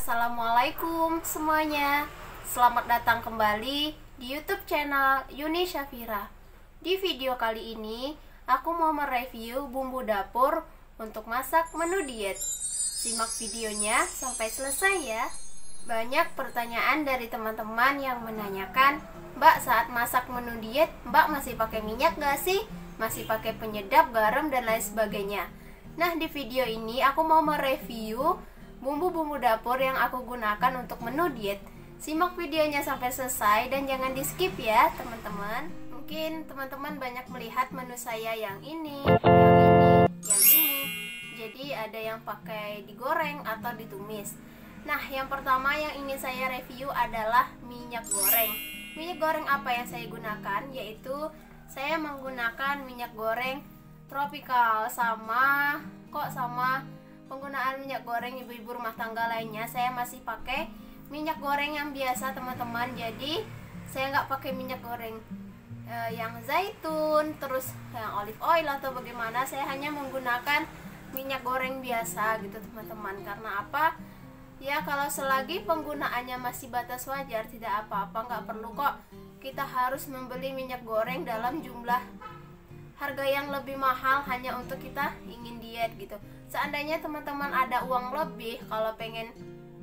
Assalamualaikum semuanya. Selamat datang kembali di YouTube channel Yuni Syafira. Di video kali ini aku mau mereview bumbu dapur untuk masak menu diet. Simak videonya sampai selesai ya. Banyak pertanyaan dari teman-teman yang menanyakan, "Mbak, saat masak menu diet, Mbak masih pakai minyak gak sih? Masih pakai penyedap, garam, dan lain sebagainya?" Nah, di video ini aku mau mereview bumbu-bumbu dapur yang aku gunakan untuk menu diet. Simak videonya sampai selesai dan jangan di skip ya teman-teman. Mungkin teman-teman banyak melihat menu saya yang ini, yang ini. Jadi ada yang pakai digoreng atau ditumis. Nah, yang pertama yang ingin saya review adalah minyak goreng. Minyak goreng apa yang saya gunakan? Yaitu saya menggunakan minyak goreng Tropical sama penggunaan minyak goreng ibu-ibu rumah tangga lainnya. Saya masih pakai minyak goreng yang biasa teman-teman. Jadi saya nggak pakai minyak goreng yang zaitun, terus yang olive oil atau bagaimana. Saya hanya menggunakan minyak goreng biasa gitu teman-teman. Karena apa? Ya kalau selagi penggunaannya masih batas wajar, tidak apa-apa, nggak perlu kok kita harus membeli minyak goreng dalam jumlah harga yang lebih mahal hanya untuk kita ingin diet gitu. Seandainya teman-teman ada uang lebih, kalau pengen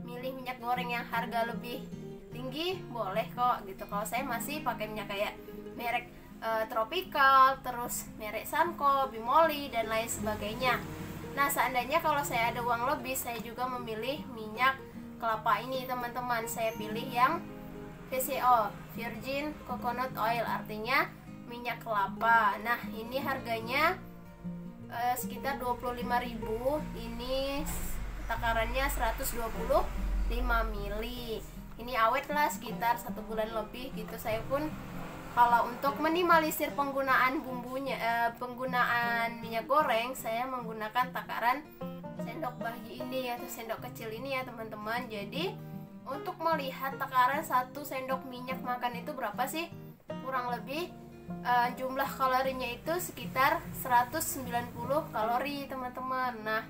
milih minyak goreng yang harga lebih tinggi, boleh kok gitu. Kalau saya masih pakai minyak kayak merek Tropical, terus merek Sanko, Bimoli, dan lain sebagainya. Nah, seandainya kalau saya ada uang lebih, saya juga memilih minyak kelapa ini teman-teman. Saya pilih yang VCO, Virgin Coconut Oil, artinya minyak kelapa. Nah, ini harganya sekitar 25.000. Ini takarannya 125 mili. Ini awet lah, sekitar 1 bulan lebih gitu. Saya pun kalau untuk minimalisir penggunaan penggunaan minyak goreng, saya menggunakan takaran sendok bayi ini atau sendok kecil ini ya teman-teman. Jadi untuk melihat takaran 1 sendok minyak makan itu berapa sih, kurang lebih jumlah kalorinya itu sekitar 190 kalori teman-teman. Nah,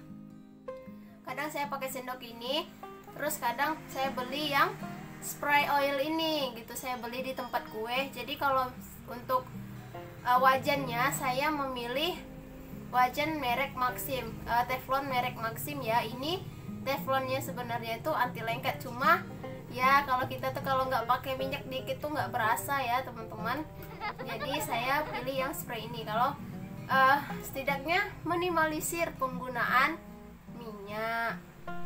kadang saya pakai sendok ini, terus kadang saya beli yang spray oil ini gitu. Saya beli di tempat kue. Jadi kalau untuk wajannya saya memilih wajan merek Maxim, Teflon merek Maxim ya. Ini teflonnya sebenarnya itu anti lengket, cuma ya kalau kita tuh kalau nggak pakai minyak dikit tuh nggak berasa ya teman-teman. Jadi saya pilih yang spray ini kalau setidaknya minimalisir penggunaan minyak.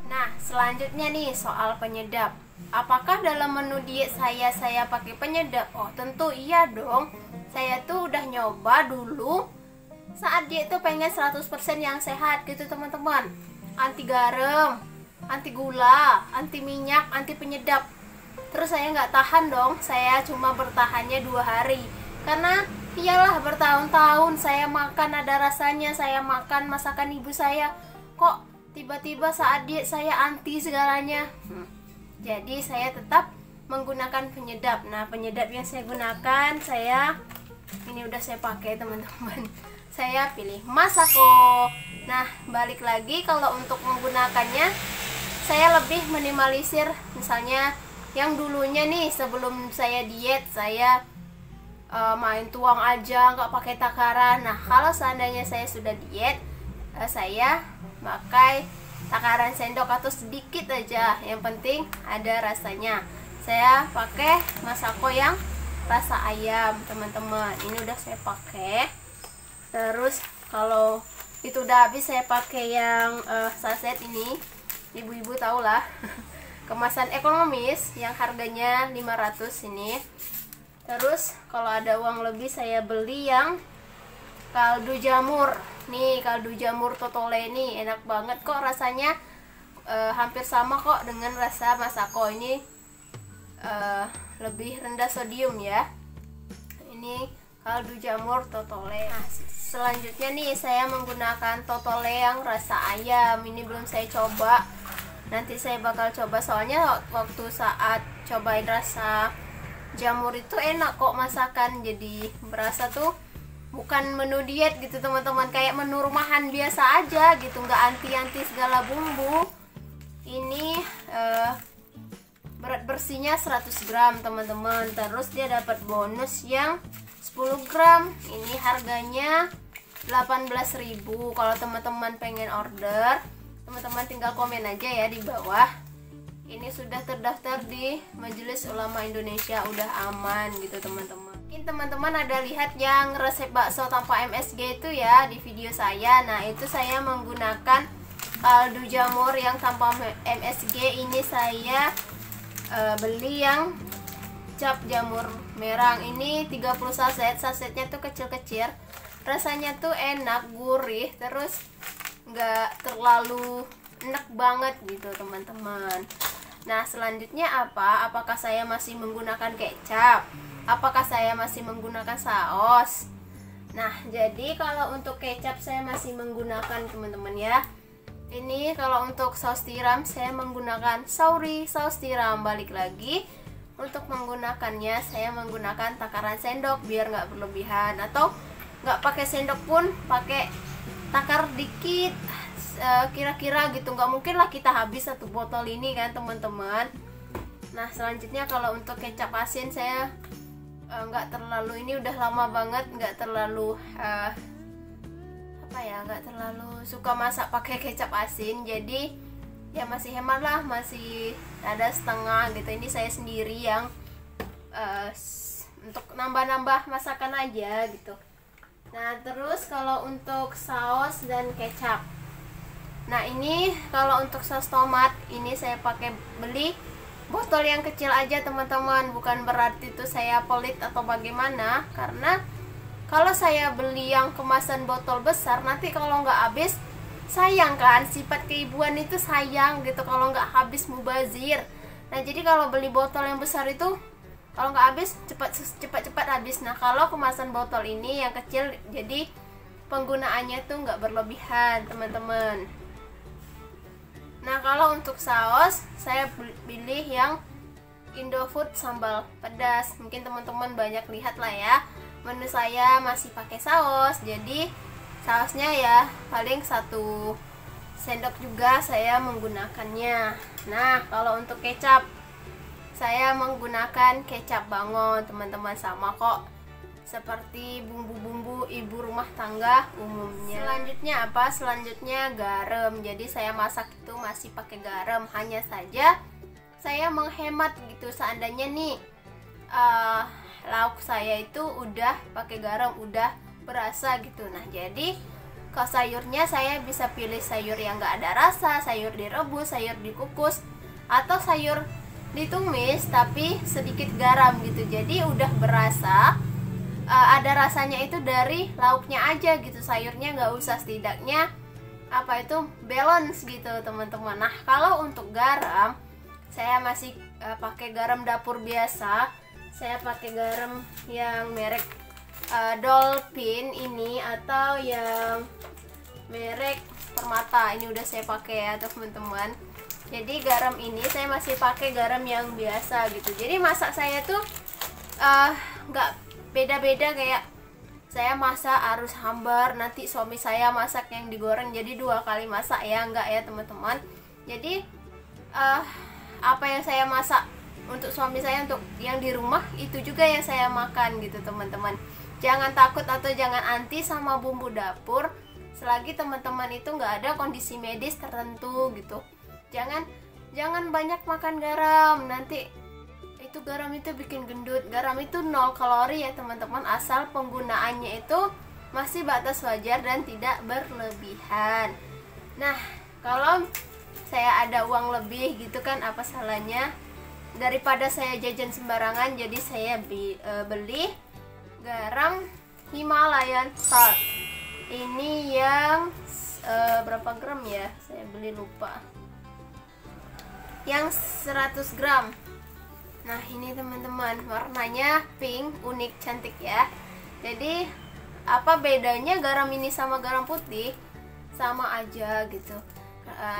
Nah, selanjutnya nih soal penyedap. Apakah dalam menu diet saya pakai penyedap? Oh, tentu iya dong. Saya tuh udah nyoba dulu saat diet tuh pengen 100% yang sehat gitu teman-teman. Anti garam, anti gula, anti minyak, anti penyedap. Terus saya nggak tahan dong. Saya cuma bertahannya 2 hari. Karena iyalah bertahun-tahun saya makan ada rasanya, saya makan masakan ibu saya, kok tiba-tiba saat diet saya anti segalanya. Jadi saya tetap menggunakan penyedap. Nah, penyedap yang saya gunakan, ini udah saya pakai teman-teman. Saya pilih Masako. Nah, balik lagi kalau untuk menggunakannya, saya lebih minimalisir. Misalnya yang dulunya nih sebelum saya diet, saya main tuang aja, nggak pakai takaran. Nah, kalau seandainya saya sudah diet, saya pakai takaran sendok atau sedikit aja, yang penting ada rasanya. Saya pakai Masako yang rasa ayam teman-teman. Ini udah saya pakai. Terus kalau itu udah habis, saya pakai yang saset ini. Ibu-ibu tau lah kemasan ekonomis yang harganya 500 ini. Terus kalau ada uang lebih, saya beli yang kaldu jamur. Nih, kaldu jamur Totole ini enak banget kok rasanya. Hampir sama kok dengan rasa Masako. Ini lebih rendah sodium ya. Ini kaldu jamur Totole. Nah, selanjutnya nih saya menggunakan Totole yang rasa ayam. Ini belum saya coba. Nanti saya bakal coba, soalnya waktu saat cobain rasa jamur itu enak kok masakan. Jadi berasa tuh bukan menu diet gitu teman-teman, kayak menu rumahan biasa aja gitu, nggak anti-anti segala bumbu. Ini bersihnya 100 gram teman-teman. Terus dia dapat bonus yang 10 gram. Ini harganya 18.000. Kalau teman-teman pengen order, teman-teman tinggal komen aja ya di bawah. Ini sudah terdaftar di Majelis Ulama Indonesia, udah aman gitu teman-teman. Mungkin teman-teman ada lihat yang resep bakso tanpa MSG itu ya di video saya. Nah, itu saya menggunakan kaldu jamur yang tanpa MSG. Ini saya beli yang cap jamur merang. Ini 30 saset. Sasetnya tuh kecil-kecil. Rasanya tuh enak, gurih, terus nggak terlalu enak banget gitu teman-teman. Nah, selanjutnya apa? Apakah saya masih menggunakan kecap? Apakah saya masih menggunakan saus? Nah, jadi kalau untuk kecap saya masih menggunakan teman-teman ya. Ini kalau untuk saus tiram saya menggunakan Sauri saus tiram. Balik lagi, untuk menggunakannya saya menggunakan takaran sendok biar nggak berlebihan, atau nggak pakai sendok pun pakai takar dikit, kira-kira gitu. Nggak mungkin lah kita habis satu botol ini kan teman-teman. Nah, selanjutnya kalau untuk kecap asin saya nggak terlalu, ini udah lama banget nggak terlalu nggak terlalu suka masak pakai kecap asin, jadi ya masih hemat lah, masih ada setengah gitu. Ini saya sendiri yang untuk nambah-nambah masakan aja gitu. Nah, terus kalau untuk saus dan kecap, nah ini kalau untuk saus tomat ini saya pakai beli botol yang kecil aja teman-teman. Bukan berarti itu saya pelit atau bagaimana, karena kalau saya beli yang kemasan botol besar, nanti kalau nggak habis sayang kan, sifat keibuan itu sayang gitu kalau nggak habis, mubazir. Nah, jadi kalau beli botol yang besar itu kalau nggak habis cepat habis. Nah, kalau kemasan botol ini yang kecil, jadi penggunaannya tuh nggak berlebihan teman-teman. Nah, kalau untuk saus saya pilih yang Indofood sambal pedas. Mungkin teman-teman banyak lihat lah ya, menu saya masih pakai saus, jadi sausnya ya paling 1 sendok juga saya menggunakannya. Nah, kalau untuk kecap saya menggunakan kecap Bangon teman-teman, sama kok seperti bumbu-bumbu ibu rumah tangga umumnya. Selanjutnya apa? Selanjutnya garam. Jadi saya masak itu masih pakai garam, hanya saja saya menghemat gitu. Seandainya nih lauk saya itu udah pakai garam, udah berasa gitu. Nah, jadi ke sayurnya saya bisa pilih sayur yang gak ada rasa, sayur direbus, sayur dikukus, atau sayur ditumis tapi sedikit garam gitu. Jadi udah berasa, ada rasanya itu dari lauknya aja gitu. Sayurnya nggak usah, setidaknya apa itu balance gitu teman-teman. Nah, kalau untuk garam saya masih pakai garam dapur biasa. Saya pakai garam yang merek Dolphin ini, atau yang merek Permata. Ini udah saya pakai ya teman-teman. Jadi garam ini saya masih pakai garam yang biasa gitu. Jadi masak saya tuh nggak beda-beda, kayak saya masak harus hambar, nanti suami saya masak yang digoreng, jadi 2 kali masak ya, enggak ya teman-teman. Jadi apa yang saya masak untuk suami saya, untuk yang di rumah, itu juga yang saya makan gitu teman-teman. Jangan takut atau jangan anti sama bumbu dapur selagi teman-teman itu nggak ada kondisi medis tertentu gitu. Jangan banyak makan garam, nanti itu garam itu bikin gendut. Garam itu 0 kalori ya teman-teman, asal penggunaannya itu masih batas wajar dan tidak berlebihan. Nah, kalau saya ada uang lebih gitu kan, apa salahnya daripada saya jajan sembarangan. Jadi saya beli garam Himalayan salt. Ini yang berapa gram ya, saya beli lupa, yang 100 gram. Nah, ini teman-teman, warnanya pink, unik, cantik ya. Jadi apa bedanya garam ini sama garam putih? Sama aja gitu,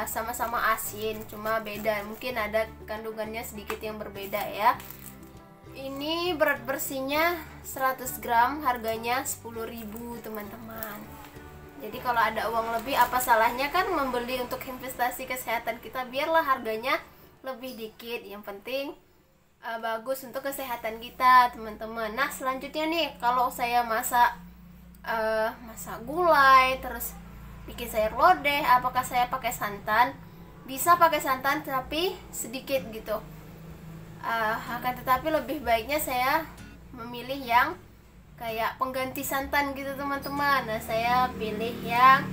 sama-sama asin, cuma beda, mungkin ada kandungannya sedikit yang berbeda ya. Ini berat bersihnya 100 gram, harganya 10.000 teman-teman. Jadi kalau ada uang lebih, apa salahnya kan membeli untuk investasi kesehatan kita, biarlah harganya lebih dikit. Yang penting bagus untuk kesehatan kita, teman-teman. Nah, selanjutnya nih, kalau saya masak gulai, terus bikin sayur lodeh, apakah saya pakai santan? Bisa pakai santan, tapi sedikit gitu. Akan tetapi lebih baiknya saya memilih yang kayak pengganti santan gitu, teman-teman. Nah, saya pilih yang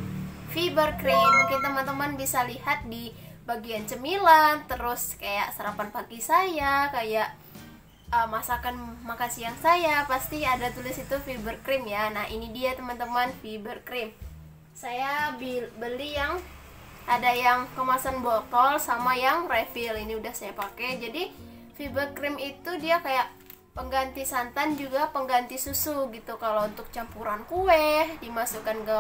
fiber cream. Mungkin teman-teman bisa lihat di bagian cemilan, terus kayak sarapan pagi saya, kayak makan siang saya, pasti ada tulis itu fiber cream ya. Nah, ini dia teman-teman, fiber cream. Saya beli yang ada yang kemasan botol sama yang refill. Ini udah saya pakai. Jadi fiber cream itu dia kayak pengganti santan juga pengganti susu gitu. Kalau untuk campuran kue, dimasukkan ke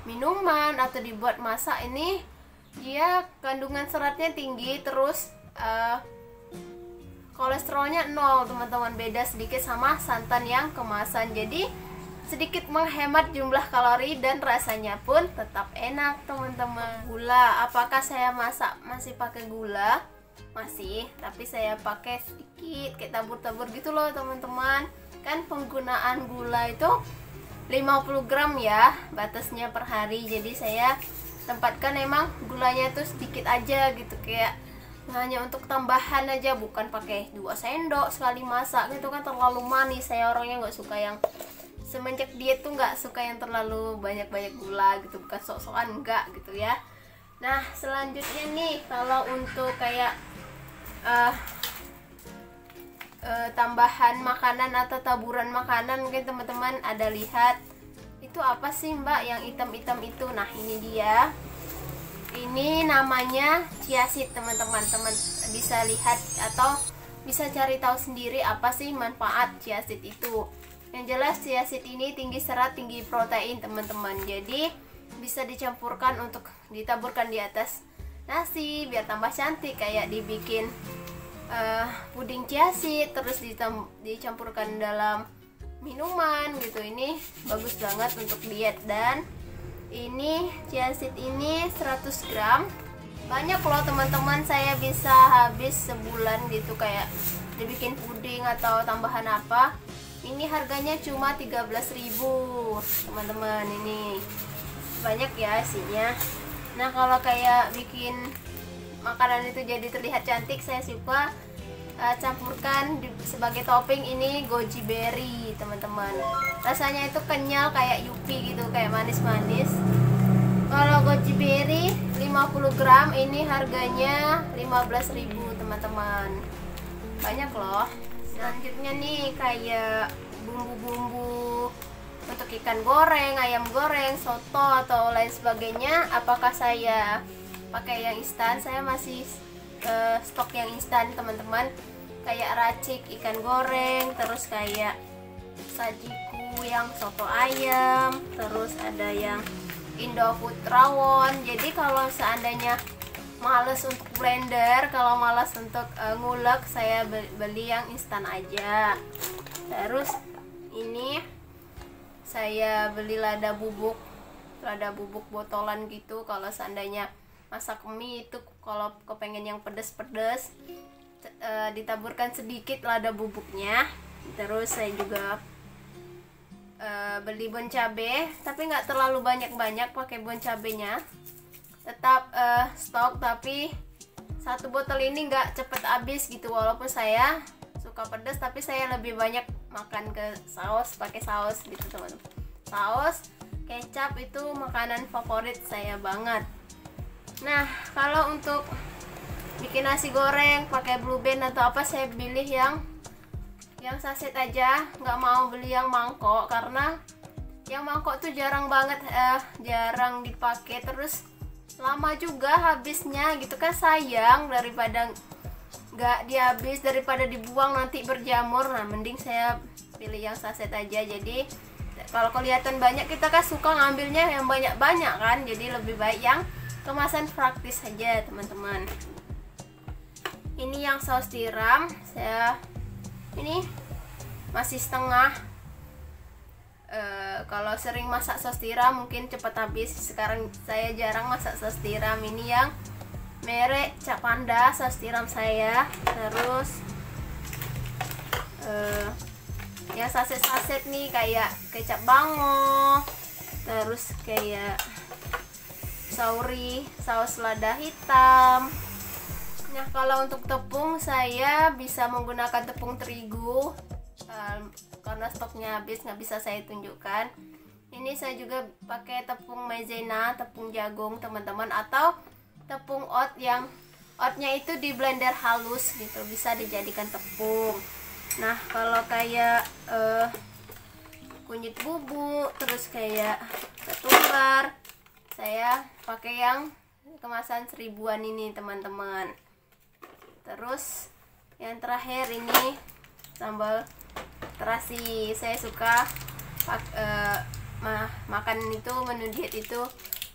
minuman atau dibuat masak, ini dia kandungan seratnya tinggi, terus kolesterolnya 0 teman-teman. Beda sedikit sama santan yang kemasan, jadi sedikit menghemat jumlah kalori dan rasanya pun tetap enak, teman-teman. Gula, apakah saya masak masih pakai gula? Masih, tapi saya pakai sedikit, kayak tabur-tabur gitu loh, teman-teman. Kan penggunaan gula itu 50 gram ya batasnya per hari, jadi saya tempatkan emang gulanya tuh sedikit aja gitu, kayak hanya untuk tambahan aja, bukan pakai 2 sendok sekali masak gitu kan, terlalu manis. Saya orangnya nggak suka yang, semenjak diet tuh nggak suka yang terlalu banyak-banyak gula gitu, bukan sok-sokan enggak gitu ya. Nah, selanjutnya nih, kalau untuk kayak tambahan makanan atau taburan makanan, mungkin teman-teman ada lihat itu apa sih mbak yang hitam-hitam itu. Nah, ini dia, ini namanya chia seed, teman-teman. Teman bisa lihat atau bisa cari tahu sendiri apa sih manfaat chia seed itu. Yang jelas chia seed ini tinggi serat, tinggi protein, teman-teman. Jadi bisa dicampurkan untuk ditaburkan di atas nasi biar tambah cantik, kayak dibikin puding chia seed, terus dicampurkan dalam minuman gitu. Ini bagus banget untuk diet. Dan ini chia seed ini 100 gram, banyak loh teman-teman. Saya bisa habis sebulan gitu, kayak dibikin puding atau tambahan apa. Ini harganya cuma 13.000 teman-teman. Ini banyak ya isinya. Nah, kalau kayak bikin makanan itu jadi terlihat cantik, saya suka campurkan sebagai topping ini goji berry, teman-teman. Rasanya itu kenyal kayak yupi gitu, kayak manis-manis. Kalau goji berry 50 gram ini harganya 15.000 teman-teman. Banyak loh. Selanjutnya nih, kayak bumbu-bumbu untuk ikan goreng, ayam goreng, soto atau lain sebagainya. Apakah saya pakai yang instan? Saya masih stok yang instan, teman-teman. Kayak racik ikan goreng, terus kayak sajiku yang soto ayam, terus ada yang Indofood rawon. Jadi kalau seandainya males untuk blender, kalau males untuk ngulek, saya beli yang instan aja. Terus ini saya beli lada bubuk botolan gitu. Kalau seandainya masak mie itu, kalau kepengen yang pedes-pedes, ditaburkan sedikit lada bubuknya. Terus saya juga beli bon cabe, tapi nggak terlalu banyak-banyak pakai bon cabenya. Tetap stok, tapi satu botol ini nggak cepet habis gitu. Walaupun saya suka pedas, tapi saya lebih banyak makan ke saus, pakai saus gitu, teman-teman. Saus, kecap itu makanan favorit saya banget. Nah, kalau untuk bikin nasi goreng pakai Blue Band atau apa, saya pilih yang saset aja, nggak mau beli yang mangkok, karena yang mangkok tuh jarang banget, jarang dipakai, terus lama juga habisnya gitu kan, sayang. Daripada nggak dihabis, daripada dibuang nanti berjamur. Nah, mending saya pilih yang saset aja. Jadi kalau kelihatan banyak, kita kan suka ngambilnya yang banyak-banyak kan, jadi lebih baik yang kemasan praktis saja, teman-teman. Ini yang saus tiram, saya ini masih setengah. Kalau sering masak saus tiram mungkin cepat habis. Sekarang saya jarang masak saus tiram. Ini yang merek Cak Panda saus tiram saya. Terus yang saset-saset nih, kayak kecap bango, terus kayak sauri, saus lada hitam. Nah, kalau untuk tepung saya bisa menggunakan tepung terigu, karena stoknya habis nggak bisa saya tunjukkan. Ini saya juga pakai tepung maizena, tepung jagung teman-teman, atau tepung oat yang oatnya itu di blender halus gitu, bisa dijadikan tepung. Nah, kalau kayak kunyit bubuk, terus kayak ketumbar, saya pakai yang kemasan 1000-an ini teman-teman. Terus yang terakhir ini sambal terasi. Saya suka makan itu, menu diet itu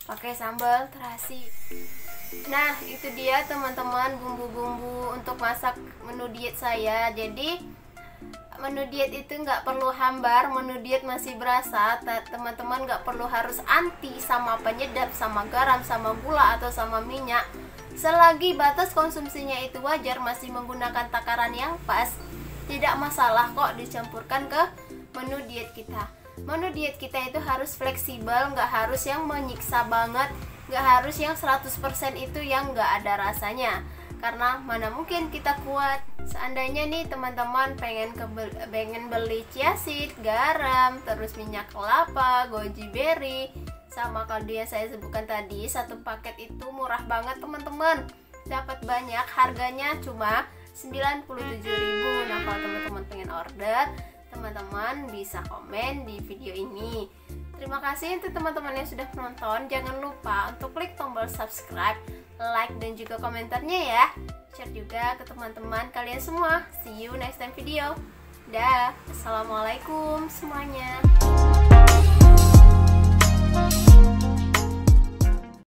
pakai sambal terasi. Nah, itu dia teman-teman bumbu-bumbu untuk masak menu diet saya. Jadi menu diet itu nggak perlu hambar, menu diet masih berasa. Teman-teman nggak perlu harus anti sama penyedap, sama garam, sama gula, atau sama minyak. Selagi batas konsumsinya itu wajar, masih menggunakan takaran yang pas, tidak masalah kok dicampurkan ke menu diet kita. Menu diet kita itu harus fleksibel, nggak harus yang menyiksa banget, nggak harus yang 100% itu yang nggak ada rasanya, karena mana mungkin kita kuat. Seandainya nih teman-teman pengen beli chia seed, garam, terus minyak kelapa, goji berry, sama kaldu yang saya sebutkan tadi, satu paket itu murah banget teman-teman, dapat banyak, harganya cuma 97.000. Nah, kalau teman-teman pengen order, teman-teman bisa komen di video ini. Terima kasih untuk teman-teman yang sudah menonton. Jangan lupa untuk klik tombol subscribe, like, dan juga komentarnya ya. Share juga ke teman-teman kalian semua. See you next time video. Dah, assalamualaikum semuanya.